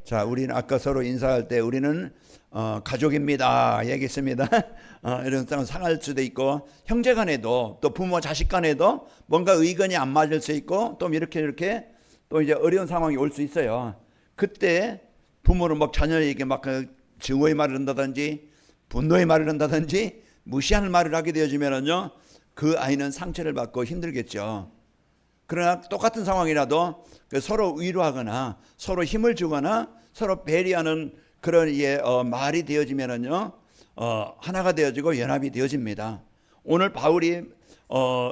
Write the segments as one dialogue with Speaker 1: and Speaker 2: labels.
Speaker 1: 자, 우리는 아까 서로 인사할 때 우리는 가족입니다 얘기했습니다. 이런 상할 수도 있고, 형제 간에도 또 부모 자식 간에도 뭔가 의견이 안 맞을 수 있고, 또 이렇게 또 이제 어려운 상황이 올 수 있어요. 그때 부모는 막 자녀에게 막 증오의 말을 한다든지 분노의 말을 한다든지 무시하는 말을 하게 되어지면은요, 그 아이는 상처를 받고 힘들겠죠. 그러나 똑같은 상황이라도 서로 위로하거나 서로 힘을 주거나 서로 배려하는 그런 말이 되어지면은요, 하나가 되어지고 연합이 되어집니다. 오늘 바울이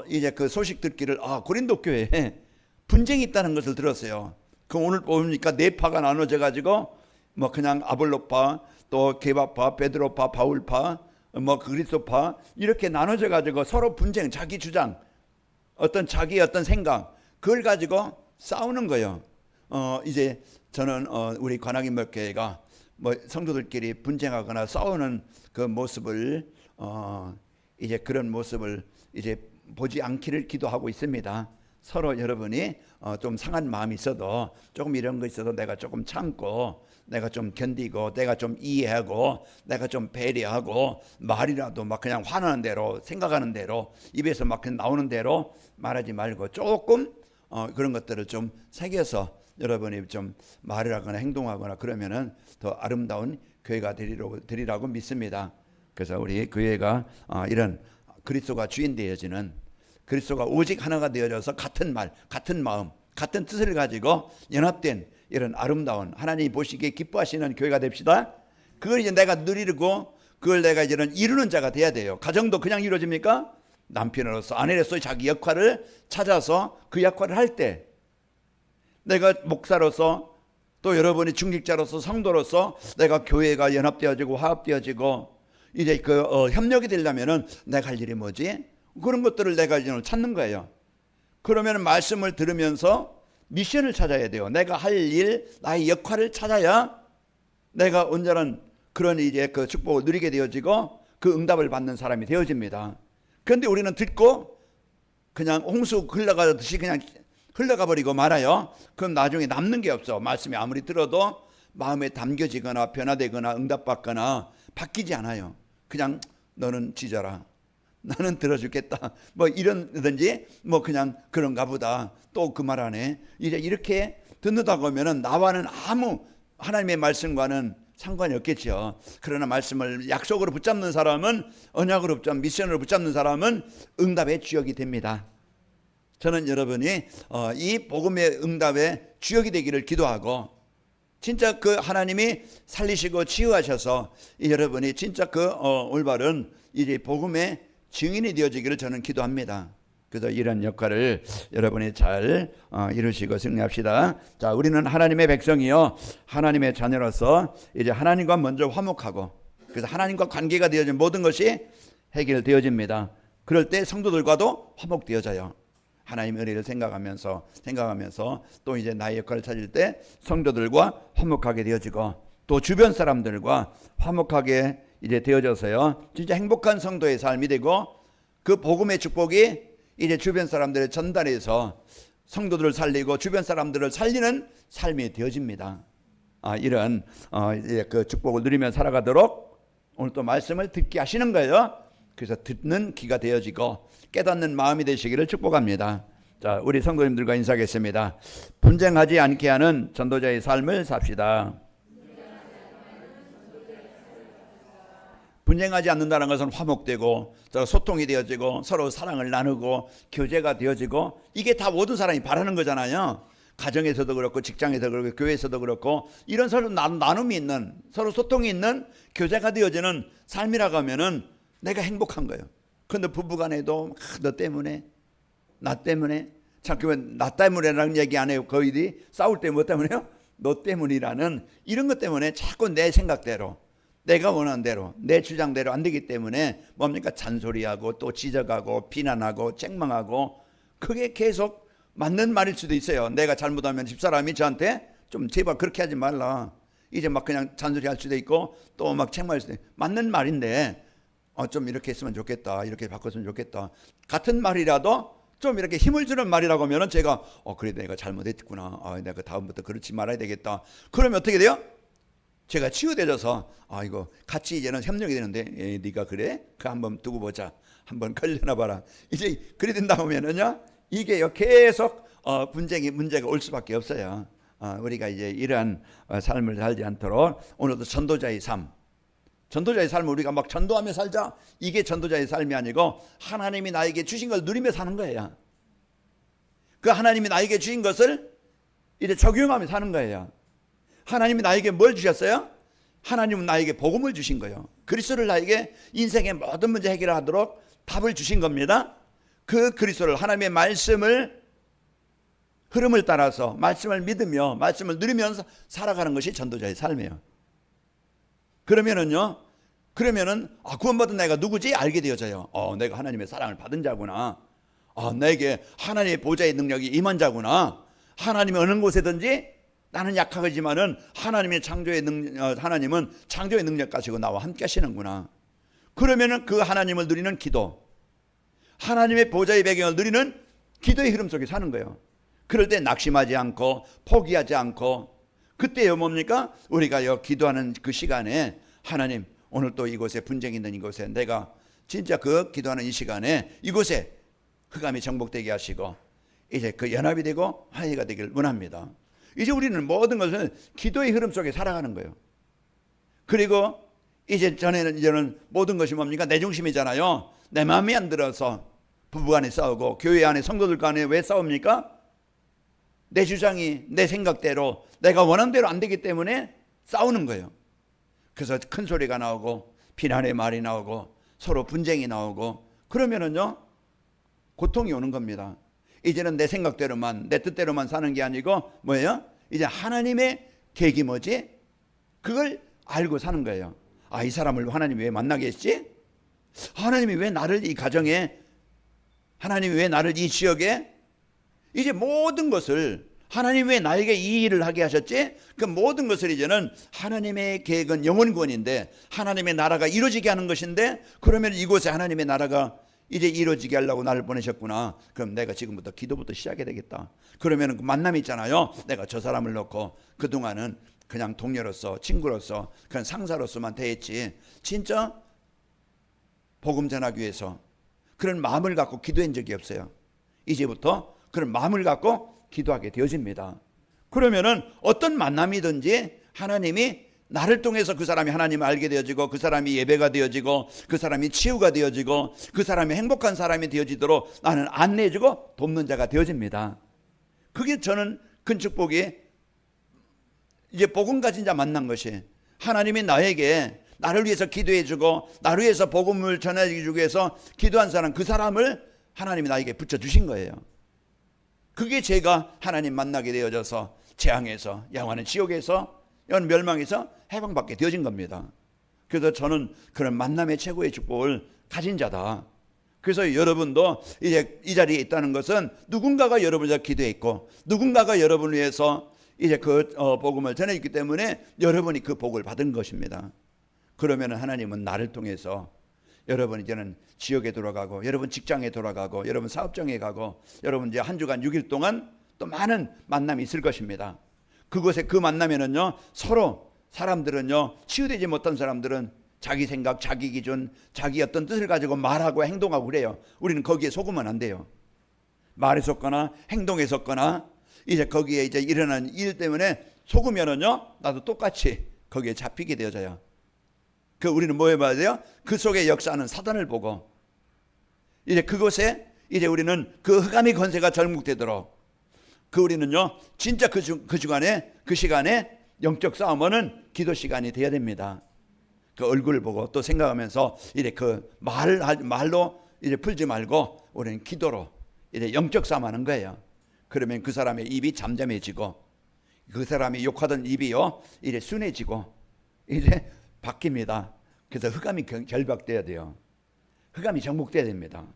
Speaker 1: 이제 그 소식 듣기를 고린도 교회에 분쟁이 있다는 것을 들었어요. 그 오늘 보니까 네 파가 나눠져 가지고 뭐 그냥 아볼로파, 또 게바파, 베드로파, 바울파, 뭐 그리스도파 이렇게 나눠져 가지고 서로 분쟁, 자기 주장, 자기 어떤 생각, 그걸 가지고 싸우는 거예요. 이제 저는 우리 관악인목교회가 뭐 성도들끼리 분쟁하거나 싸우는 그 모습을 이제 그런 모습을 이제 보지 않기를 기도하고 있습니다. 서로 여러분이 좀 상한 마음이 있어도 조금 이런 거 있어도 내가 조금 참고, 내가 좀 견디고, 내가 좀 이해하고, 내가 좀 배려하고, 말이라도 막 그냥 화나는 대로, 생각하는 대로, 입에서 막 그냥 나오는 대로 말하지 말고 조금 그런 것들을 좀 새겨서 여러분이 좀 말을 하거나 행동하거나 그러면은 더 아름다운 교회가 되리라고 믿습니다. 그래서 우리 교회가 이런 그리스도가 주인 되어지는, 그리스도가 오직 하나가 되어져서 같은 말, 같은 마음, 같은 뜻을 가지고 연합된 이런 아름다운, 하나님이 보시기에 기뻐하시는 교회가 됩시다. 그걸 이제 내가 누리고 그걸 내가 이제는 이루는 자가 돼야 돼요. 가정도 그냥 이루어집니까? 남편으로서, 아내로서 자기 역할을 찾아서 그 역할을 할 때, 내가 목사로서, 또 여러분이 중직자로서, 성도로서 내가 교회가 연합되어지고 화합되어지고 이제 협력이 되려면은 내가 할 일이 뭐지? 그런 것들을 내가 이제 찾는 거예요. 그러면 말씀을 들으면서 미션을 찾아야 돼요. 내가 할 일, 나의 역할을 찾아야 내가 온전한 그런 이제 그 축복을 누리게 되어지고 그 응답을 받는 사람이 되어집니다. 그런데 우리는 듣고 그냥 홍수 흘러가듯이 그냥 흘러가 버리고 말아요. 그럼 나중에 남는 게 없어. 말씀이 아무리 들어도 마음에 담겨지거나 변화되거나 응답받거나 바뀌지 않아요. 그냥 너는 지져라, 나는 들어주겠다, 뭐 이런든지 뭐 그냥 그런가 보다, 또 그 말 안에 이제 이렇게 듣는다 보면은 나와는 아무 하나님의 말씀과는 상관이 없겠죠. 그러나 말씀을 약속으로 붙잡는 사람은, 언약으로 붙잡는, 미션으로 붙잡는 사람은 응답의 주역이 됩니다. 저는 여러분이 이 복음의 응답의 주역이 되기를 기도하고, 진짜 그 하나님이 살리시고 치유하셔서 여러분이 진짜 그 올바른 이제 복음의 증인이 되어지기를 저는 기도합니다. 그래서 이런 역할을 여러분이 잘 이루시고 승리합시다. 자, 우리는 하나님의 백성이요, 하나님의 자녀로서 이제 하나님과 먼저 화목하고, 그래서 하나님과 관계가 되어진 모든 것이 해결되어집니다. 그럴 때 성도들과도 화목되어져요. 하나님의 은혜를 생각하면서 또 이제 나의 역할을 찾을 때 성도들과 화목하게 되어지고, 또 주변 사람들과 화목하게 이제 되어져서요, 진짜 행복한 성도의 삶이 되고, 그 복음의 축복이 이제 주변 사람들의 전달해서 성도들을 살리고 주변 사람들을 살리는 삶이 되어집니다. 이런 그 축복을 누리며 살아가도록 오늘 또 말씀을 듣게 하시는 거예요. 그래서 듣는 귀가 되어지고 깨닫는 마음이 되시기를 축복합니다. 자, 우리 성도님들과 인사하겠습니다. 분쟁하지 않게 하는 전도자의 삶을 삽시다. 분쟁하지 않는다는 것은 화목되고 소통이 되어지고 서로 사랑을 나누고 교제가 되어지고, 이게 다 모든 사람이 바라는 거잖아요. 가정에서도 그렇고 직장에서도 그렇고 교회에서도 그렇고 이런 서로 나눔이 있는, 서로 소통이 있는 교제가 되어지는 삶이라고 하면은 내가 행복한 거예요. 그런데 부부간에도 너 때문에, 나 때문에, 잠깐만, 나 때문에라는 얘기 안 해요. 거의 싸울 때 뭐 때문에요? 너 때문이라는 이런 것 때문에 자꾸 내 생각대로, 내가 원하는 대로, 내 주장대로 안 되기 때문에 뭡니까? 잔소리하고 또 지적하고 비난하고 책망하고, 그게 계속 맞는 말일 수도 있어요. 내가 잘못하면 집사람이 저한테 좀 제발 그렇게 하지 말라, 이제 막 그냥 잔소리할 수도 있고 또 막 책망할 수도 있고, 맞는 말인데 좀 이렇게 했으면 좋겠다, 이렇게 바꿨으면 좋겠다, 같은 말이라도 좀 이렇게 힘을 주는 말이라고 하면은 제가 그래 내가 잘못했구나. 내가 다음부터 그렇지 말아야 되겠다. 그러면 어떻게 돼요? 제가 치유되어서 이거 같이 이제는 협력이 되는데 네가 그래? 그 한번 두고 보자. 한번 걸려나 봐라. 이제 그래 된다 하면은요 이게 계속 분쟁이 문제가 올 수밖에 없어요. 우리가 이제 이러한 삶을 살지 않도록 오늘도 전도자의 삶. 전도자의 삶을 우리가 막 전도하며 살자. 이게 전도자의 삶이 아니고 하나님이 나에게 주신 걸 누리며 사는 거예요. 그 하나님이 나에게 주신 것을 이제 적용하며 사는 거예요. 하나님이 나에게 뭘 주셨어요? 하나님은 나에게 복음을 주신 거예요. 그리스도를 나에게 인생의 모든 문제 해결하도록 답을 주신 겁니다. 그 그리스도를 하나님의 말씀을 흐름을 따라서 말씀을 믿으며 말씀을 누리면서 살아가는 것이 전도자의 삶이에요. 그러면은 구원받은 내가 누구지? 알게 되어져요. 내가 하나님의 사랑을 받은 자구나. 내게 하나님의 보좌의 능력이 임한 자구나. 하나님이 어느 곳에든지 나는 약하지만은 하나님은 창조의 능력 가지고 나와 함께 하시는구나. 그러면은 그 하나님을 누리는 기도, 하나님의 보좌의 배경을 누리는 기도의 흐름 속에 사는 거예요. 그럴 때 낙심하지 않고 포기하지 않고, 그때요 뭡니까? 우리가 기도하는 그 시간에 하나님 오늘 또 이곳에 분쟁이 있는 이곳에 내가 진짜 그 기도하는 이 시간에 이곳에 흑암이 정복되게 하시고 이제 그 연합이 되고 화해가 되길 원합니다. 이제 우리는 모든 것을 기도의 흐름 속에 살아가는 거예요. 그리고 이제는 모든 것이 뭡니까? 내 중심이잖아요. 내 마음에 안 들어서 부부간에 싸우고 교회 안에 성도들 간에 왜 싸웁니까? 내 주장이 내 생각대로 내가 원하는 대로 안 되기 때문에 싸우는 거예요. 그래서 큰 소리가 나오고 비난의 말이 나오고 서로 분쟁이 나오고 그러면은요 고통이 오는 겁니다. 이제는 내 생각대로만 내 뜻대로만 사는 게 아니고 뭐예요? 이제 하나님의 계획이 뭐지? 그걸 알고 사는 거예요. 이 사람을 하나님이 왜 만나게 했지? 하나님이 왜 나를 이 가정에, 하나님이 왜 나를 이 지역에, 이제 모든 것을 하나님이 왜 나에게 이 일을 하게 하셨지? 그 모든 것을 이제는 하나님의 계획은 영원구원인데 하나님의 나라가 이루어지게 하는 것인데, 그러면 이곳에 하나님의 나라가 이제 이루어지게 하려고 나를 보내셨구나. 그럼 내가 지금부터 기도부터 시작해야 되겠다. 그러면 그 만남이 있잖아요. 내가 저 사람을 놓고 그동안은 그냥 동료로서 친구로서 그냥 상사로서만 대했지 진짜 복음 전하기 위해서 그런 마음을 갖고 기도한 적이 없어요. 이제부터 그런 마음을 갖고 기도하게 되어집니다. 그러면은 어떤 만남이든지 하나님이 나를 통해서 그 사람이 하나님을 알게 되어지고 그 사람이 예배가 되어지고 그 사람이 치유가 되어지고 그 사람이 행복한 사람이 되어지도록 나는 안내해주고 돕는 자가 되어집니다. 그게 저는 큰 축복이, 이제 복음 가진 자 만난 것이 하나님이 나에게 나를 위해서 기도해주고 나를 위해서 복음을 전해주기 위해서 기도한 사람, 그 사람을 하나님이 나에게 붙여주신 거예요. 그게 제가 하나님 만나게 되어져서 재앙에서, 영원한 지옥에서, 영원 멸망에서 해방받게 되어진 겁니다. 그래서 저는 그런 만남의 최고의 축복을 가진 자다. 그래서 여러분도 이제 이 자리에 있다는 것은 누군가가 여러분을 위해서 기도했고 누군가가 여러분을 위해서 이제 그 복음을 전해줬기 때문에 여러분이 그 복을 받은 것입니다. 그러면 하나님은 나를 통해서 여러분 이제는 지역에 돌아가고 여러분 직장에 돌아가고 여러분 사업장에 가고 여러분 이제 한 주간 6일 동안 또 많은 만남이 있을 것입니다. 그곳에 그 만나면은요 서로 사람들은요 치유되지 못한 사람들은 자기 생각, 자기 기준, 자기 어떤 뜻을 가지고 말하고 행동하고 그래요. 우리는 거기에 속으면 안 돼요. 말에 속거나 행동에 속거나 이제 거기에 이제 일어나는 일 때문에 속으면은요 나도 똑같이 거기에 잡히게 되어져요. 그 우리는 뭐 해봐야 돼요? 그 속에 역사하는 사단을 보고 이제 그곳에 이제 우리는 그 흑암의 권세가 절묵되도록 그 우리는요 진짜 그 주간에 그 시간에 영적 싸움은 기도 시간이 돼야 됩니다. 그 얼굴을 보고 또 생각하면서 이제 그 말로 이제 풀지 말고 우리는 기도로 이제 영적 싸움하는 거예요. 그러면 그 사람의 입이 잠잠해지고 그 사람이 욕하던 입이요 이제 순해지고 이제 바뀝니다. 그래서 흑암이 결박돼야 돼요. 흑암이 정복돼야 됩니다.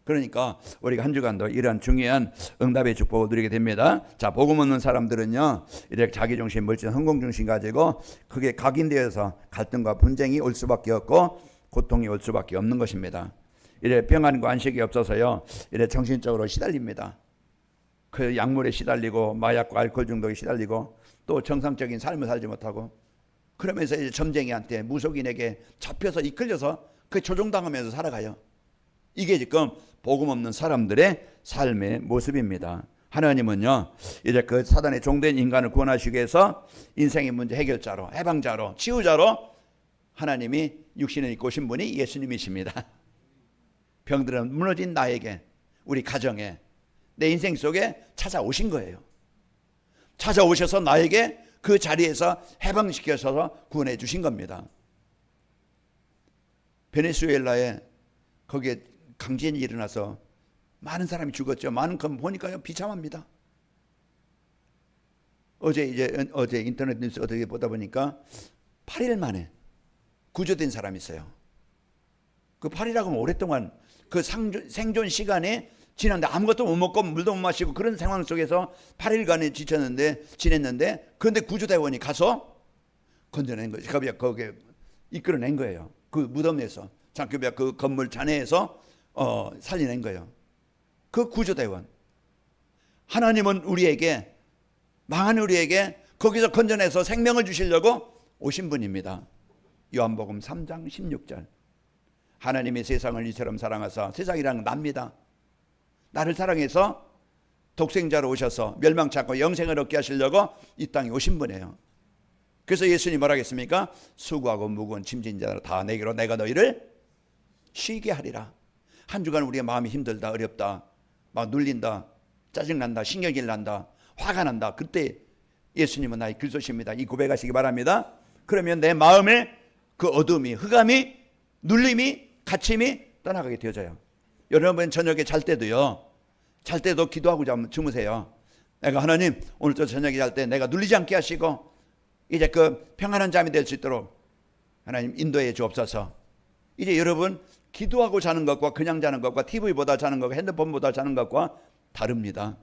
Speaker 1: 그러니까 우리가 한 주간도 이러한 중요한 응답의 축복을 누리게 됩니다. 자, 복음 없는 사람들은요 이렇게 자기중심, 물질, 성공중심 가지고 그게 각인되어서 갈등과 분쟁이 올 수밖에 없고 고통이 올 수밖에 없는 것입니다. 이래 평안과 안식이 없어서요. 이래 정신적으로 시달립니다. 그 약물에 시달리고 마약과 알코올 중독에 시달리고 또 정상적인 삶을 살지 못하고 그러면서 이제 점쟁이한테 무속인에게 잡혀서 이끌려서 그 조종당하면서 살아가요. 이게 지금 복음 없는 사람들의 삶의 모습입니다. 하나님은요, 이제 그 사단의 종된 인간을 구원하시기 위해서 인생의 문제 해결자로, 해방자로, 치유자로 하나님이 육신을 입고 오신 분이 예수님이십니다. 병들은 무너진 나에게, 우리 가정에, 내 인생 속에 찾아오신 거예요. 찾아오셔서 나에게 그 자리에서 해방시켜서 구원해 주신 겁니다. 베네수엘라에 거기에 강진이 일어나서 많은 사람이 죽었죠. 많은 건 보니까요 비참합니다. 어제 인터넷 뉴스 어떻게 보다 보니까 8일 만에 구조된 사람이 있어요. 그 8일이라고 하면 오랫동안 그 생존 시간에 지났는데 아무것도 못 먹고 물도 못 마시고 그런 상황 속에서 8일간에 지냈는데 그런데 구조대원이 가서 건져낸 거지. 거기에 이끌어낸 거예요. 그 무덤에서 그 건물 잔해에서 살려낸 거예요. 그 구조대원. 하나님은 우리에게 망한 우리에게 거기서 건져내서 생명을 주시려고 오신 분입니다. 요한복음 3장 16절. 하나님이 세상을 이처럼 사랑하사, 세상이란 납니다. 나를 사랑해서 독생자로 오셔서 멸망치 않고 영생을 얻게 하시려고 이 땅에 오신 분이에요. 그래서 예수님 뭐라 했습니까? 수고하고 무거운 짐진 자들 다 내게로 내가 너희를 쉬게 하리라. 한 주간 우리의 마음이 힘들다, 어렵다, 막 눌린다, 짜증난다, 신경질 난다, 화가 난다. 그때 예수님은 나의 길소십니다. 이 고백하시기 바랍니다. 그러면 내 마음에 그 어둠이, 흑암이, 눌림이, 갇힘이 떠나가게 되어져요. 여러분 저녁에 잘 때도요, 잘 때도 기도하고 주무세요. 내가 하나님 오늘 저 저녁에 잘 때 내가 눌리지 않게 하시고 이제 그 평안한 잠이 될 수 있도록 하나님 인도해 주옵소서. 이제 여러분 기도하고 자는 것과 그냥 자는 것과 TV보다 자는 것과 핸드폰보다 자는 것과 다릅니다.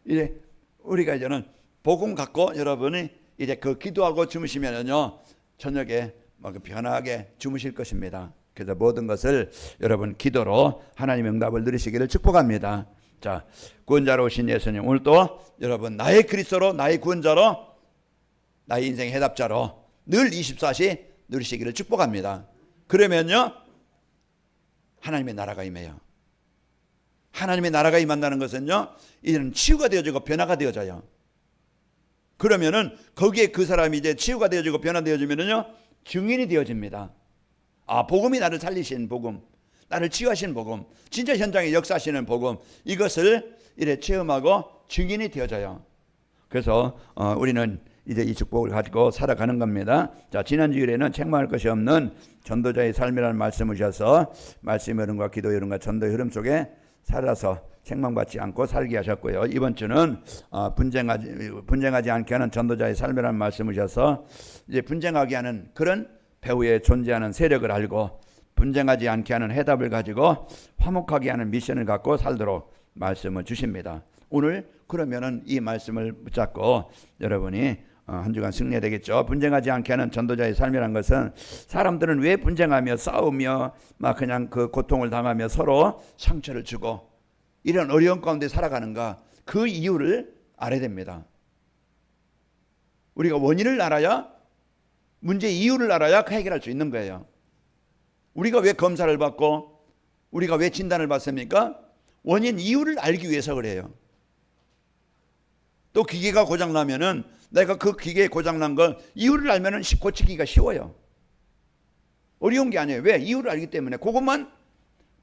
Speaker 1: 이제 우리가 이제는 복음 갖고 여러분이 이제 그 기도하고 주무시면은요 저녁에 막 편하게 주무실 것입니다. 그래서 모든 것을 여러분 기도로 하나님의 응답을 누리시기를 축복합니다. 자, 구원자로 오신 예수님, 오늘 또 여러분 나의 그리스도로, 나의 구원자로, 나의 인생의 해답자로 늘 24시 누리시기를 축복합니다. 그러면요 하나님의 나라가 임해요. 하나님의 나라가 임한다는 것은요 이제는 치유가 되어지고 변화가 되어져요. 그러면은 거기에 그 사람이 이제 치유가 되어지고 변화되어지면은요 증인이 되어집니다. 아, 복음이 나를 살리신 복음, 나를 치유하신 복음, 진짜 현장에 역사하시는 복음, 이것을 이래 체험하고 증인이 되어져요. 그래서 우리는 이제 이 축복을 가지고 살아가는 겁니다. 자, 지난 주일에는 책망할 것이 없는 전도자의 삶이라는 말씀을 주셔서 말씀의 흐름과 기도의 흐름과 전도의 흐름 속에 살아서 책망받지 않고 살게 하셨고요. 이번 주는 분쟁하지 않게 하는 전도자의 삶이라는 말씀을 주셔서 이제 분쟁하게 하는 그런 배후에 존재하는 세력을 알고 분쟁하지 않게 하는 해답을 가지고 화목하게 하는 미션을 갖고 살도록 말씀을 주십니다. 오늘 그러면은 이 말씀을 붙잡고 여러분이 한 주간 승리해야 되겠죠. 분쟁하지 않게 하는 전도자의 삶이란 것은 사람들은 왜 분쟁하며 싸우며 막 그냥 그 고통을 당하며 서로 상처를 주고 이런 어려운 가운데 살아가는가, 그 이유를 알아야 됩니다. 우리가 원인을 알아야, 문제의 이유를 알아야 해결할 수 있는 거예요. 우리가 왜 검사를 받고 우리가 왜 진단을 받습니까? 원인 이유를 알기 위해서 그래요. 또 기계가 고장나면은 내가 그 기계에 고장난 걸 이유를 알면은 고치기가 쉬워요. 어려운 게 아니에요. 왜? 이유를 알기 때문에. 그것만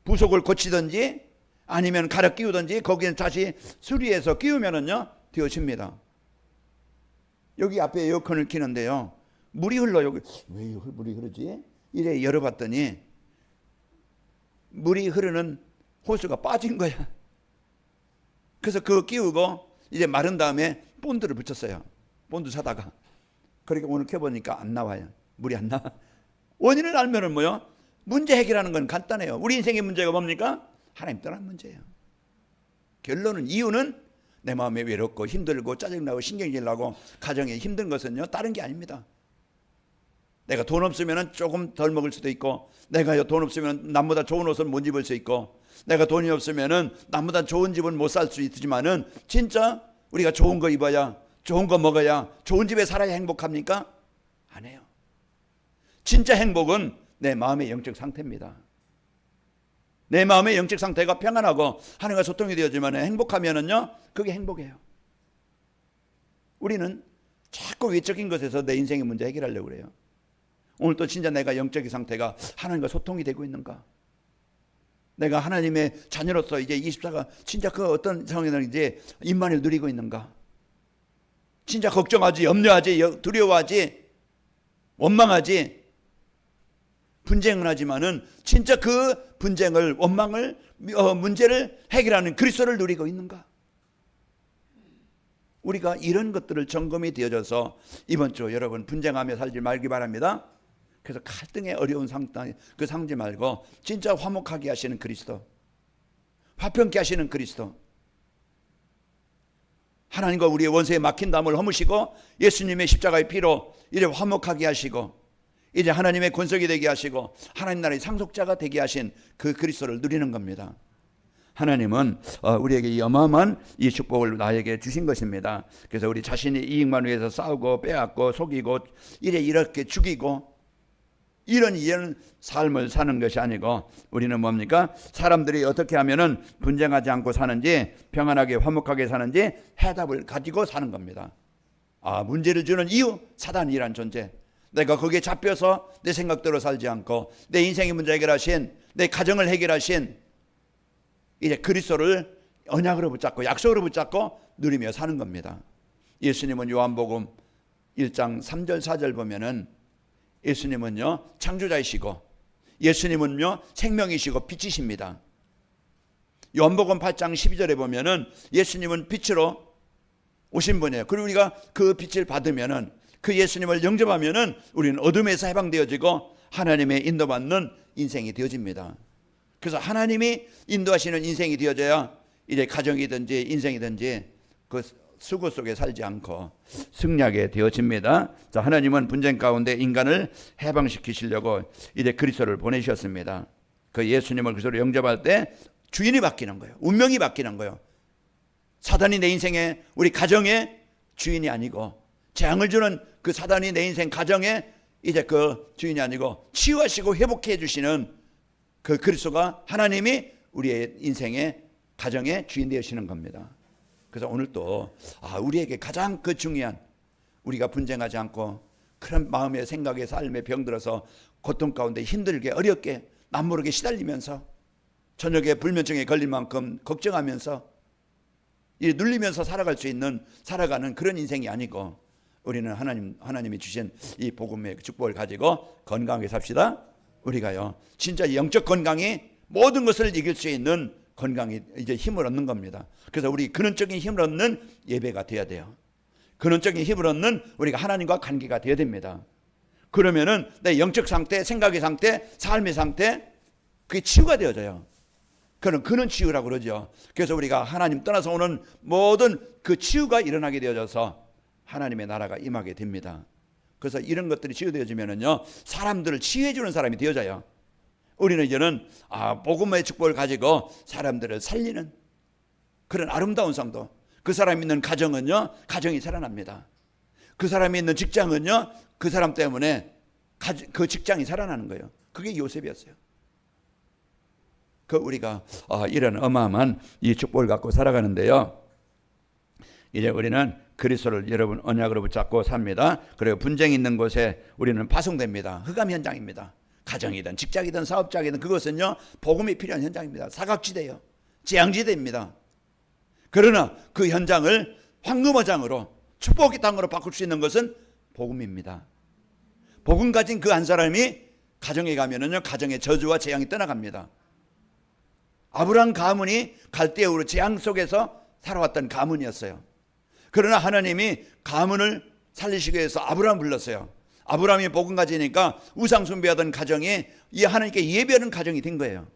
Speaker 1: 부속을 고치든지 아니면 갈아 끼우든지 거기는 다시 수리해서 끼우면은요 되어집니다. 여기 앞에 에어컨을 켜는데요 물이 흘러요. 왜 물이 흐르지? 이래 열어봤더니 물이 흐르는 호스가 빠진 거야. 그래서 그거 끼우고 이제 마른 다음에 본드를 붙였어요. 본드 사다가. 그러니까 오늘 켜보니까 안 나와요. 물이 안 나와. 원인을 알면은 뭐요? 문제 해결하는 건 간단해요. 우리 인생의 문제가 뭡니까? 하나님 떠난 문제예요. 결론은, 이유는 내 마음에 외롭고 힘들고 짜증나고 신경질 나고 가정에 힘든 것은요 다른 게 아닙니다. 내가 돈 없으면 조금 덜 먹을 수도 있고, 내가 돈 없으면 남보다 좋은 옷을 못 입을 수 있고, 내가 돈이 없으면 남보다 좋은 집은 못 살 수 있지만은 진짜 우리가 좋은 거 입어야, 좋은 거 먹어야, 좋은 집에 살아야 행복합니까? 아니에요. 진짜 행복은 내 마음의 영적 상태입니다. 내 마음의 영적 상태가 평안하고 하나님과 소통이 되어지만 행복하면은요, 그게 행복이에요. 우리는 자꾸 외적인 것에서 내 인생의 문제 해결하려고 그래요. 오늘 또 진짜 내가 영적인 상태가 하나님과 소통이 되고 있는가? 내가 하나님의 자녀로서 이제 24가 진짜 그 어떤 상황에서 이제 임만을 누리고 있는가? 진짜 걱정하지, 염려하지, 두려워하지, 원망하지, 분쟁을 하지만은 진짜 그 분쟁을, 원망을, 문제를 해결하는 그리스도를 누리고 있는가? 우리가 이런 것들을 점검이 되어져서 이번 주 여러분 분쟁하며 살지 말기 바랍니다. 그래서 갈등의 어려운 그 상지 말고 진짜 화목하게 하시는 그리스도, 화평케 하시는 그리스도, 하나님과 우리의 원수에 막힌 담을 허무시고 예수님의 십자가의 피로 이제 화목하게 하시고 이제 하나님의 권속이 되게 하시고 하나님 나라의 상속자가 되게 하신 그 그리스도를 누리는 겁니다. 하나님은 우리에게 이 어마어마한 이 축복을 나에게 주신 것입니다. 그래서 우리 자신이 이익만 위해서 싸우고 빼앗고 속이고 이렇게 죽이고 이런 삶을 사는 것이 아니고 우리는 뭡니까? 사람들이 어떻게 하면은 분쟁하지 않고 사는지, 평안하게 화목하게 사는지 해답을 가지고 사는 겁니다. 문제를 주는 이유, 사단이란 존재. 내가 거기에 잡혀서 내 생각대로 살지 않고 내 인생의 문제 해결하신, 내 가정을 해결하신 이제 그리스도를 언약으로 붙잡고 약속으로 붙잡고 누리며 사는 겁니다. 예수님은 요한복음 1장 3절 4절 보면은 예수님은요 창조자이시고 예수님은요 생명이시고 빛이십니다. 요한복음 8장 12절에 보면은 예수님은 빛으로 오신 분이에요. 그리고 우리가 그 빛을 받으면은, 그 예수님을 영접하면은 우리는 어둠에서 해방되어지고 하나님의 인도받는 인생이 되어집니다. 그래서 하나님이 인도하시는 인생이 되어져야 이제 가정이든지 인생이든지 그 수고 속에 살지 않고 승리하게 되어집니다. 자, 하나님은 분쟁 가운데 인간을 해방시키시려고 이제 그리스도를 보내셨습니다. 그 예수님을 그리스도로 영접할 때 주인이 바뀌는 거예요. 운명이 바뀌는 거예요. 사단이 내 인생에, 우리 가정의 주인이 아니고, 재앙을 주는 그 사단이 내 인생 가정에 이제 그 주인이 아니고 치유하시고 회복해 주시는 그 그리스도가, 하나님이 우리의 인생의 가정의 주인 되시는 겁니다. 그래서 오늘 또 우리에게 가장 그 중요한, 우리가 분쟁하지 않고 그런 마음의 생각에 삶에 병들어서 고통 가운데 힘들게 어렵게 남모르게 시달리면서 저녁에 불면증에 걸릴 만큼 걱정하면서 눌리면서 살아가는 그런 인생이 아니고, 우리는 하나님이 주신 이 복음의 축복을 가지고 건강하게 삽시다. 우리가요 진짜 영적 건강이 모든 것을 이길 수 있는 건강이 이제 힘을 얻는 겁니다. 그래서 우리 근원적인 힘을 얻는 예배가 되어야 돼요. 근원적인 힘을 얻는 우리가 하나님과 관계가 되어야 됩니다. 그러면은 내 영적 상태, 생각의 상태, 삶의 상태, 그게 치유가 되어져요. 그는 근원 치유라고 그러죠. 그래서 우리가 하나님 떠나서 오는 모든 그 치유가 일어나게 되어져서 하나님의 나라가 임하게 됩니다. 그래서 이런 것들이 치유되어지면은요 사람들을 치유해주는 사람이 되어져요. 우리는 이제는 복음의 축복을 가지고 사람들을 살리는 그런 아름다운 성도, 그 사람이 있는 가정은요 가정이 살아납니다. 그 사람이 있는 직장은요 그 사람 때문에 그 직장이 살아나는 거예요. 그게 요셉이었어요. 그 우리가 이런 어마어마한 이 축복을 갖고 살아가는데요, 이제 우리는 그리스도를 여러분 언약으로 붙잡고 삽니다. 그리고 분쟁이 있는 곳에 우리는 파송됩니다. 흑암 현장입니다. 가정이든 직장이든 사업장이든 그것은요 복음이 필요한 현장입니다. 사각지대요, 재앙지대입니다. 그러나 그 현장을 황금어장으로 축복의 땅으로 바꿀 수 있는 것은 복음입니다. 복음 가진 그 한 사람이 가정에 가면은요 가정의 저주와 재앙이 떠나갑니다. 아브라함 가문이 갈대우르 재앙 속에서 살아왔던 가문이었어요. 그러나 하나님이 가문을 살리시기 위해서 아브라함 불렀어요. 아브라함이 복음 가지니까 우상 숭배하던 가정이 이 하나님께 예배하는 가정이 된 거예요.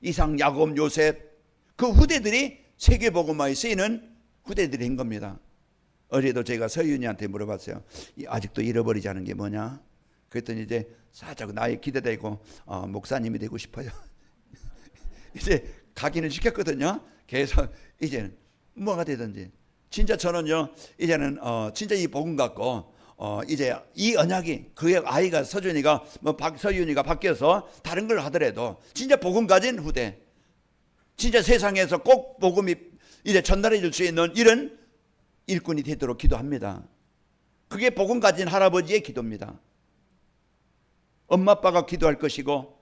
Speaker 1: 이삭, 야곱, 요셉, 그 후대들이 세계 복음화에 쓰이는 후대들이 된 겁니다. 어제도 제가 서윤이한테 물어봤어요. 아직도 잃어버리지 않은 게 뭐냐? 그랬더니 이제 살짝 나이 기대되고 목사님이 되고 싶어요. 이제 각인을 시켰거든요. 그래서 이제는 뭐가 되든지 진짜 저는요 이제는 진짜 이 복음 갖고 이제 이 언약이 그의 아이가 서준이가 뭐 서윤이가 바뀌어서 다른 걸 하더라도 진짜 복음 가진 후대, 진짜 세상에서 꼭 복음이 이제 전달해 줄 수 있는 이런 일꾼이 되도록 기도합니다. 그게 복음 가진 할아버지의 기도입니다. 엄마 아빠가 기도할 것이고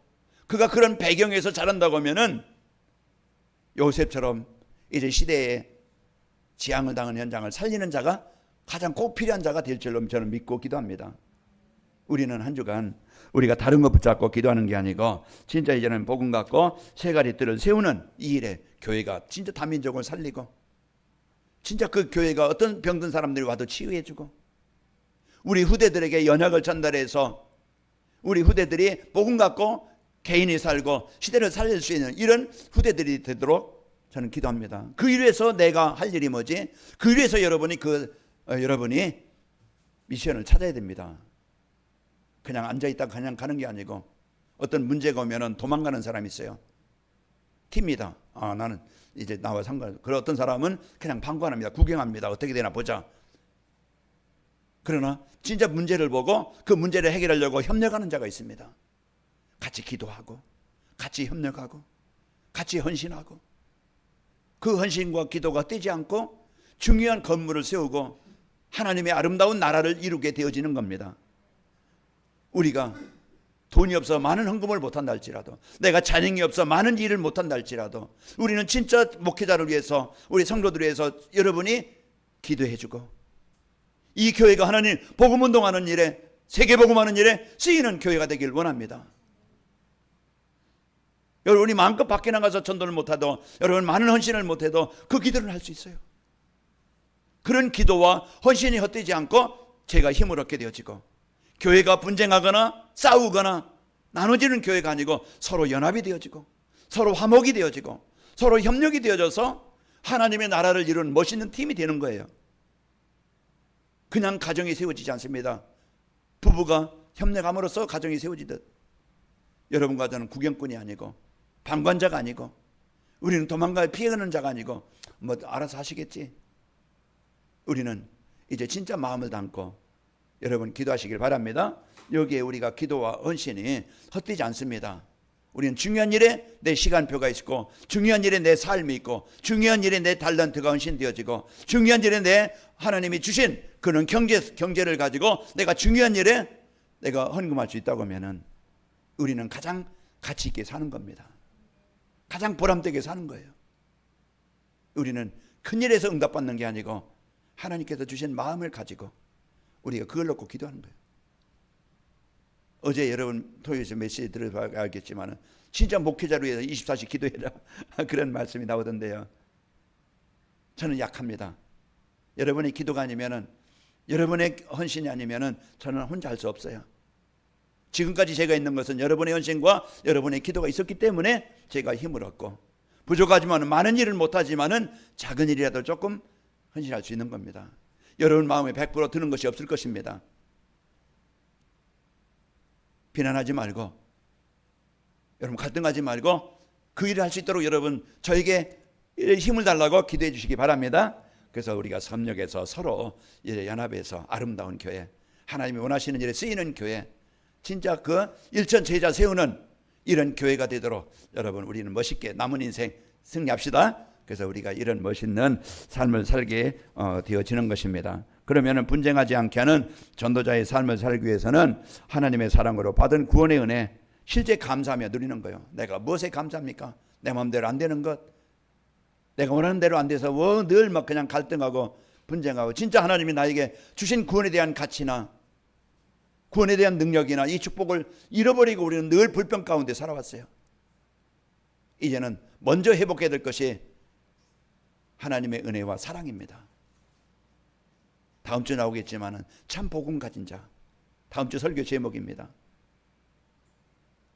Speaker 1: 그가 그런 배경에서 자란다고 하면은 요셉처럼 이제 시대에 지향을 당한 현장을 살리는 자가 가장 꼭 필요한 자가 될 줄로 저는 믿고 기도합니다. 우리는 한 주간 우리가 다른 거 붙잡고 기도하는 게 아니고 진짜 이제는 복음 갖고 세가리들을 세우는 이 일에 교회가 진짜 다민족을 살리고 진짜 그 교회가 어떤 병든 사람들이 와도 치유해주고 우리 후대들에게 연약을 전달해서 우리 후대들이 복음 갖고 개인이 살고 시대를 살릴 수 있는 이런 후대들이 되도록 저는 기도합니다. 그 일에서 내가 할 일이 뭐지? 그 일에서 여러분이 미션을 찾아야 됩니다. 그냥 앉아있다가 그냥 가는 게 아니고 어떤 문제가 오면 도망가는 사람이 있어요. 팁니다. 나는 이제 나와 상관. 그리고 어떤 사람은 그냥 방관합니다. 구경합니다. 어떻게 되나 보자. 그러나 진짜 문제를 보고 그 문제를 해결하려고 협력하는 자가 있습니다. 같이 기도하고 같이 협력하고 같이 헌신하고 그 헌신과 기도가 떼지 않고 중요한 건물을 세우고 하나님의 아름다운 나라를 이루게 되어지는 겁니다. 우리가 돈이 없어 많은 헌금을 못한다 할지라도 내가 자녀이 없어 많은 일을 못한다 할지라도 우리는 진짜 목회자를 위해서 우리 성도들을 위해서 여러분이 기도해주고 이 교회가 하나님 복음운동하는 일에 세계복음하는 일에 쓰이는 교회가 되길 원합니다. 여러분이 마음껏 밖에 나가서 전도를 못해도 여러분 많은 헌신을 못해도 그 기도를 할 수 있어요. 그런 기도와 헌신이 헛되지 않고 제가 힘을 얻게 되어지고 교회가 분쟁하거나 싸우거나 나눠지는 교회가 아니고 서로 연합이 되어지고 서로 화목이 되어지고 서로 협력이 되어져서 하나님의 나라를 이루는 멋있는 팀이 되는 거예요. 그냥 가정이 세워지지 않습니다. 부부가 협력함으로써 가정이 세워지듯 여러분과 저는 구경꾼이 아니고 방관자가 아니고 우리는 도망가 피해가는 자가 아니고 뭐 알아서 하시겠지. 우리는 이제 진짜 마음을 담고 여러분 기도하시길 바랍니다. 여기에 우리가 기도와 헌신이 헛되지 않습니다. 우리는 중요한 일에 내 시간표가 있고 중요한 일에 내 삶이 있고 중요한 일에 내 달란트가 헌신되어지고 중요한 일에 내 하나님이 주신 그런 경제를 가지고 내가 중요한 일에 내가 헌금할 수 있다고 하면은 우리는 가장 가치 있게 사는 겁니다. 가장 보람되게 사는 거예요. 우리는 큰일에서 응답받는 게 아니고 하나님께서 주신 마음을 가지고 우리가 그걸 놓고 기도하는 거예요. 어제 여러분 토요일에 메시지 들어봐야 알겠지만 진짜 목회자를 위해서 24시 기도해라 그런 말씀이 나오던데요. 저는 약합니다. 여러분의 기도가 아니면은 여러분의 헌신이 아니면은 저는 혼자 할 수 없어요. 지금까지 제가 있는 것은 여러분의 헌신과 여러분의 기도가 있었기 때문에 제가 힘을 얻고 부족하지만 많은 일을 못하지만은 작은 일이라도 조금 헌신할 수 있는 겁니다. 여러분 마음에 100% 드는 것이 없을 것입니다. 비난하지 말고 여러분 갈등하지 말고 그 일을 할 수 있도록 여러분 저에게 힘을 달라고 기도해 주시기 바랍니다. 그래서 우리가 협력해서 서로 연합해서 아름다운 교회 하나님이 원하시는 일에 쓰이는 교회 진짜 그 일천 제자 세우는 이런 교회가 되도록 여러분 우리는 멋있게 남은 인생 승리합시다. 그래서 우리가 이런 멋있는 삶을 살게 되어지는 것입니다. 그러면 분쟁하지 않게 하는 전도자의 삶을 살기 위해서는 하나님의 사랑으로 받은 구원의 은혜 실제 감사하며 누리는 거예요. 내가 무엇에 감사합니까? 내 마음대로 안 되는 것, 내가 원하는 대로 안 돼서 늘 막 그냥 갈등하고 분쟁하고 진짜 하나님이 나에게 주신 구원에 대한 가치나 구원에 대한 능력이나 이 축복을 잃어버리고 우리는 늘 불평 가운데 살아왔어요. 이제는 먼저 회복해야 될 것이 하나님의 은혜와 사랑입니다. 다음 주 나오겠지만 참 복음 가진 자 다음 주 설교 제목입니다.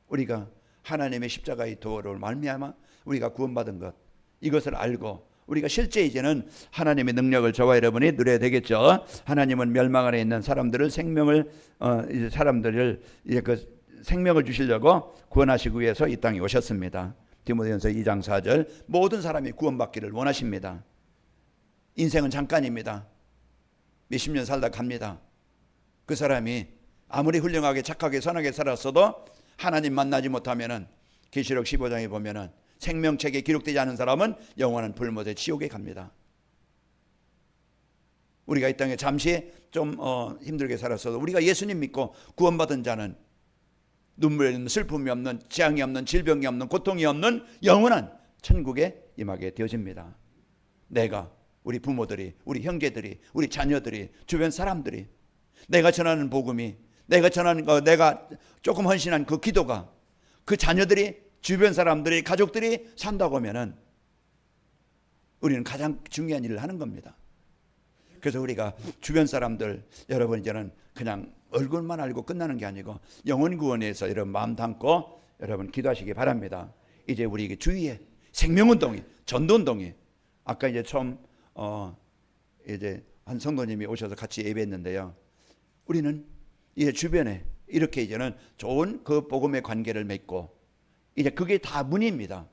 Speaker 1: 우리가 하나님의 십자가의 도를 말미암아 우리가 구원받은 것 이것을 알고 우리가 실제 이제는 하나님의 능력을 저와 여러분이 누려야 되겠죠. 하나님은 멸망 아래 있는 사람들을 이제 사람들을 이제 그 생명을 주시려고 구원하시기 위해서 이 땅에 오셨습니다. 디모데전서 2장 4절 모든 사람이 구원받기를 원하십니다. 인생은 잠깐입니다. 몇십 년 살다 갑니다. 그 사람이 아무리 훌륭하게 착하게 선하게 살았어도 하나님 만나지 못하면은 계시록 15장에 보면은 생명책에 기록되지 않은 사람은 영원한 불못의 지옥에 갑니다. 우리가 이 땅에 잠시 좀 힘들게 살았어도 우리가 예수님 믿고 구원받은 자는 눈물이 없는, 슬픔이 없는, 재앙이 없는, 질병이 없는, 고통이 없는 영원한 천국에 임하게 되어집니다. 내가, 우리 부모들이, 우리 형제들이, 우리 자녀들이, 주변 사람들이 내가 전하는 복음이, 내가 전하는 내가 조금 헌신한 그 기도가 그 자녀들이, 주변 사람들이, 가족들이 산다고 하면은 우리는 가장 중요한 일을 하는 겁니다. 그래서 우리가 주변 사람들, 여러분 이제는 그냥 얼굴만 알고 끝나는 게 아니고 영혼 구원에 대해서 여러분 마음 담고 여러분 기도하시기 바랍니다. 이제 우리 주위에 생명운동이, 전도운동이, 아까 이제 처음 이제 한 성도님이 오셔서 같이 예배했는데요. 우리는 이제 주변에 이렇게 이제는 좋은 그 복음의 관계를 맺고 이제 그게 다 문입니다.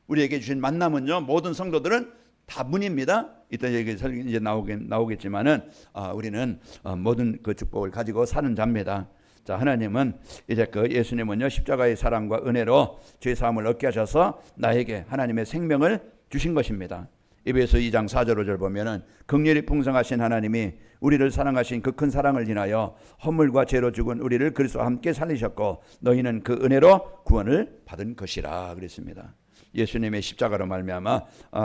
Speaker 1: 우리에게 주신 만남은요, 모든 성도들은 다 문입니다. 이따 이제 나오겠지만은 우리는 모든 그 축복을 가지고 사는 자입니다. 자, 하나님은 이제 그 예수님은요 십자가의 사랑과 은혜로 죄 사함을 얻게 하셔서 나에게 하나님의 생명을 주신 것입니다. 에베소 2장 4절 5절 보면은 긍휼이 풍성하신 하나님이 우리를 사랑하신 그 큰 사랑을 인하여 허물과 죄로 죽은 우리를 그리스도와 함께 살리셨고 너희는 그 은혜로 구원을 받은 것이라 그랬습니다. 예수님의 십자가로 말미암아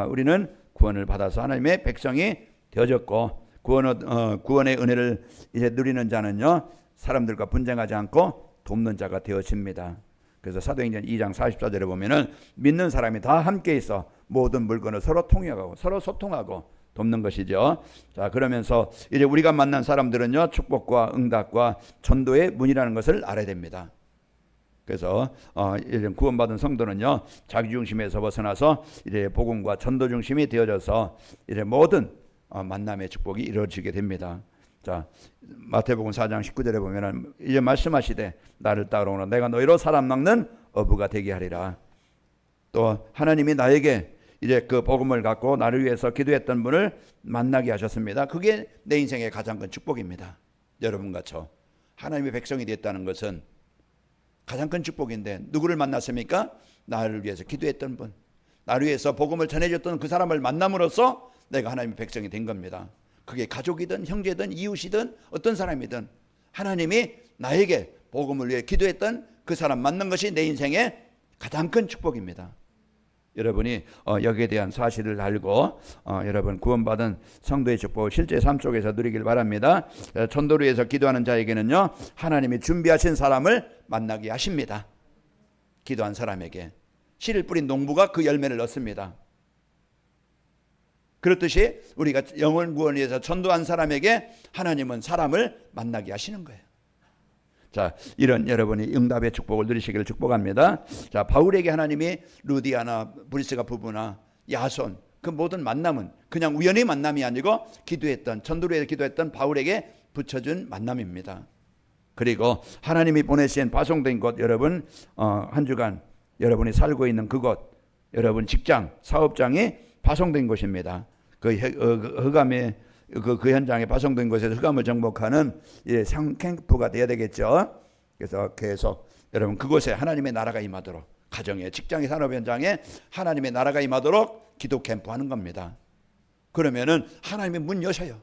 Speaker 1: 우리는 구원을 받아서 하나님의 백성이 되어졌고 구원의 은혜를 이제 누리는 자는요 사람들과 분쟁하지 않고 돕는 자가 되어집니다. 그래서 사도행전 2장 44절에 보면은 믿는 사람이 다 함께 있어 모든 물건을 서로 통역하고 서로 소통하고 돕는 것이죠. 자, 그러면서 이제 우리가 만난 사람들은요 축복과 응답과 전도의 문이라는 것을 알아야 됩니다. 그래서 구원받은 성도는요 자기 중심에서 벗어나서 이제 복음과 전도 중심이 되어져서 이제 모든 만남의 축복이 이루어지게 됩니다. 자, 마태복음 4장 19절에 보면은 이제 말씀하시되 나를 따라오라 내가 너희로 사람 낚는 어부가 되게 하리라. 또 하나님이 나에게 이제 그 복음을 갖고 나를 위해서 기도했던 분을 만나게 하셨습니다. 그게 내 인생의 가장 큰 축복입니다. 여러분과 저 하나님의 백성이 됐다는 것은 가장 큰 축복인데 누구를 만났습니까? 나를 위해서 기도했던 분, 나를 위해서 복음을 전해줬던 그 사람을 만남으로써 내가 하나님의 백성이 된 겁니다. 그게 가족이든 형제든 이웃이든 어떤 사람이든 하나님이 나에게 복음을 위해 기도했던 그 사람 만난 것이 내 인생의 가장 큰 축복입니다. 여러분이 여기에 대한 사실을 알고 여러분 구원받은 성도의 축복을 실제 삶 속에서 누리길 바랍니다. 전도를 위해서 기도하는 자에게는요 하나님이 준비하신 사람을 만나게 하십니다. 기도한 사람에게 씨를 뿌린 농부가 그 열매를 얻습니다. 그렇듯이 우리가 영혼 구원을 위해서 전도한 사람에게 하나님은 사람을 만나게 하시는 거예요. 자, 이런 여러분이 응답의 축복을 누리시기를 축복합니다. 자, 바울에게 하나님이 루디아나 브리스가 부부나 야손 그 모든 만남은 그냥 우연히 만남이 아니고 기도했던 전도를 위해 기도했던 바울에게 붙여준 만남입니다. 그리고 하나님이 보내신 파송된 곳 여러분 한 주간 여러분이 살고 있는 그곳 여러분 직장 사업장이 파송된 곳입니다. 그 흑암의 그 현장에 파송된 곳에서 흑암을 정복하는 상캠프가 되어야 되겠죠. 그래서 계속 여러분 그곳에 하나님의 나라가 임하도록 가정에 직장의 산업 현장에 하나님의 나라가 임하도록 기도 캠프 하는 겁니다. 그러면은 하나님의 문 여셔요.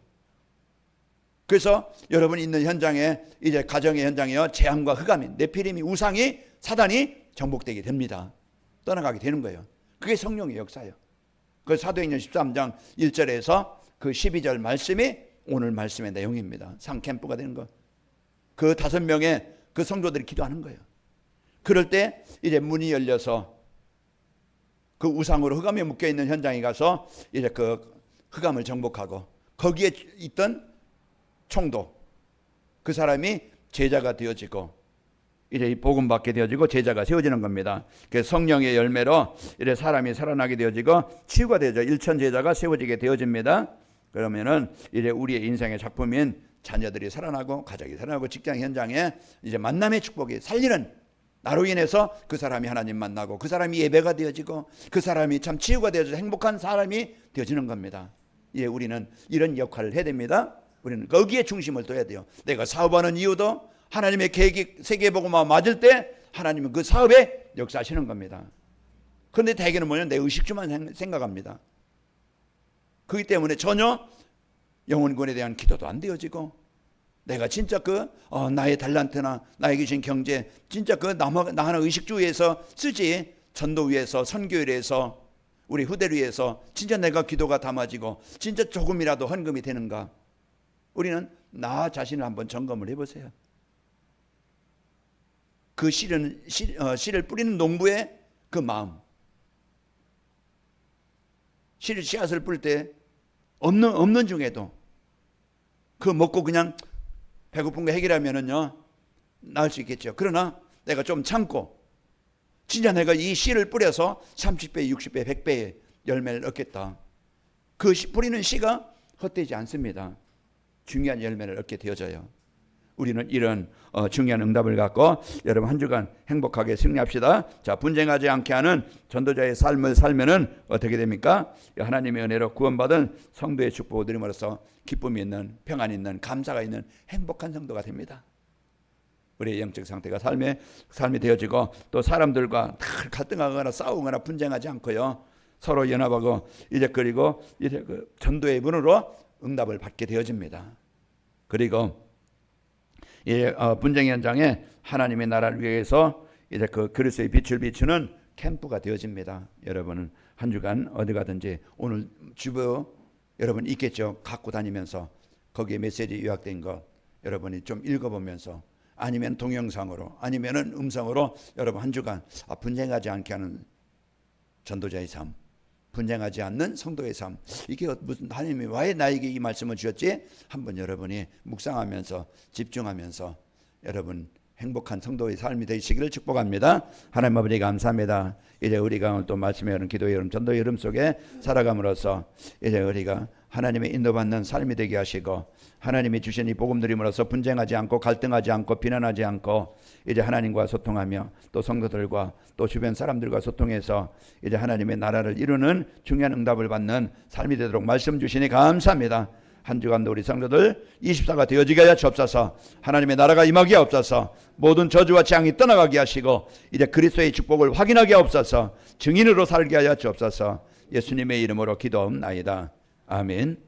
Speaker 1: 그래서 여러분 있는 현장에 이제 가정의 현장에요 재앙과 흑암이 네피림이 우상이 사단이 정복되게 됩니다. 떠나가게 되는 거예요. 그게 성령의 역사예요. 그 사도행전 13장 1절에서 그 12절 말씀이 오늘 말씀의 내용입니다. 상캠프가 되는 것. 그 5명의 그 성도들이 기도하는 거예요. 그럴 때 이제 문이 열려서 그 우상으로 흑암에 묶여있는 현장에 가서 이제 그 흑암을 정복하고 거기에 있던 총독 그 사람이 제자가 되어지고 이제 복음 받게 되어지고 제자가 세워지는 겁니다. 그 성령의 열매로 이제 사람이 살아나게 되어지고 치유가 되어져 일천 제자가 세워지게 되어집니다. 그러면은 이제 우리의 인생의 작품인 자녀들이 살아나고 가족이 살아나고 직장 현장에 이제 만남의 축복이 살리는 나로 인해서 그 사람이 하나님 만나고 그 사람이 예배가 되어지고 그 사람이 참 치유가 되어져 행복한 사람이 되어지는 겁니다. 예, 우리는 이런 역할을 해야 됩니다. 우리는 거기에 중심을 둬야 돼요. 내가 사업하는 이유도 하나님의 계획이 세계복음화 맞을 때 하나님은 그 사업에 역사하시는 겁니다. 그런데 대개는 뭐냐, 내 의식주만 생각합니다. 그렇기 때문에 전혀 영혼군에 대한 기도도 안 되어지고 내가 진짜 나의 달란트나 나에게 주신 경제 진짜 나 하나 의식주의에서 쓰지 전도 위해서 선교 위해서 우리 후대를 위해서 진짜 내가 기도가 담아지고 진짜 조금이라도 헌금이 되는가. 우리는 나 자신을 한번 점검을 해보세요. 그 씨를 뿌리는 농부의 그 마음, 씨앗을 뿌릴 때 없는 중에도 그 먹고 그냥 배고픈 거 해결하면은요 나을 수 있겠죠. 그러나 내가 좀 참고 진짜 내가 이 씨를 뿌려서 30배, 60배, 100배의 열매를 얻겠다. 그 뿌리는 씨가 헛되지 않습니다. 중요한 열매를 얻게 되어져요. 우리는 이런 중요한 응답을 갖고 여러분 한 주간 행복하게 승리합시다. 자, 분쟁하지 않게 하는 전도자의 삶을 살면은 어떻게 됩니까? 하나님의 은혜로 구원받은 성도의 축복을 누림으로써 기쁨이 있는, 평안이 있는, 감사가 있는 행복한 성도가 됩니다. 우리의 영적 상태가 삶이 되어지고 또 사람들과 갈등하거나 싸우거나 분쟁하지 않고요. 서로 연합하고 그리고 이제 그 전도의 문으로 응답을 받게 되어집니다. 그리고 분쟁 현장에 하나님의 나라를 위해서 이제 그 그리스도의 빛을 비추는 캠프가 되어집니다. 여러분은 한 주간 어디 가든지 오늘 주보 여러분 있겠죠. 갖고 다니면서 거기에 메시지 요약된 것 여러분이 좀 읽어보면서 아니면 동영상으로 아니면은 음성으로 여러분 한 주간 분쟁하지 않게 하는 전도자의 삶, 분쟁하지 않는 성도의 삶, 이게 무슨 하나님이 왜 나에게 이 말씀을 주셨지? 한번 여러분이 묵상하면서 집중하면서 여러분 행복한 성도의 삶이 되시기를 축복합니다. 하나님 아버지 감사합니다. 이제 우리가 오늘 또 말씀의 여름, 기도의 여름, 전도의 여름 속에 살아감으로써 이제 우리가 하나님의 인도받는 삶이 되게 하시고 하나님이 주신 이 복음 누림으로써 분쟁하지 않고 갈등하지 않고 비난하지 않고 이제 하나님과 소통하며 또 성도들과 또 주변 사람들과 소통해서 이제 하나님의 나라를 이루는 중요한 응답을 받는 삶이 되도록 말씀 주시니 감사합니다. 한 주간도 우리 성도들 24가 되어지게 하여 주옵소서. 하나님의 나라가 임하게 하옵소서. 모든 저주와 재앙이 떠나가게 하시고 이제 그리스도의 축복을 확인하게 하옵소서. 증인으로 살게 하여 주옵소서. 예수님의 이름으로 기도하옵나이다. 아멘.